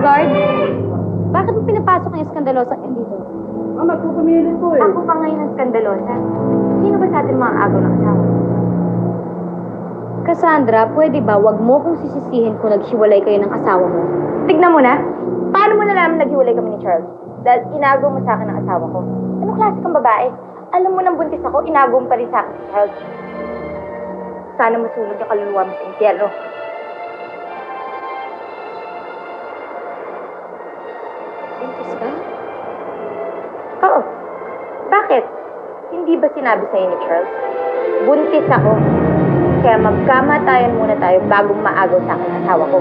Guard, bakit mo pinapasok yung skandalosa yan dito? Magpupumili ko eh. Ako pa ngayon ang skandalosa. Sino ba sa atin mga agaw ng asawa? Cassandra, pwede ba wag mo kong sisisihin kung naghiwalay kayo ng asawa mo? Tignan mo na. Paano mo nalaman naghiwalay kami ni Charles? Dahil inagaw mo sa akin ang asawa ko. Anong klase kang babae? Alam mo nang buntis ako, inagaw mo pa rin sa akin si Charles. Sana masunog ang kaluluwa mo sa impyerno. Buntis ka? Oo. Bakit? Hindi ba sinabi sa'yo ni Charles? Buntis ako. Kaya magkamatayan muna tayo bago maagaw sa akin ang asawa ko.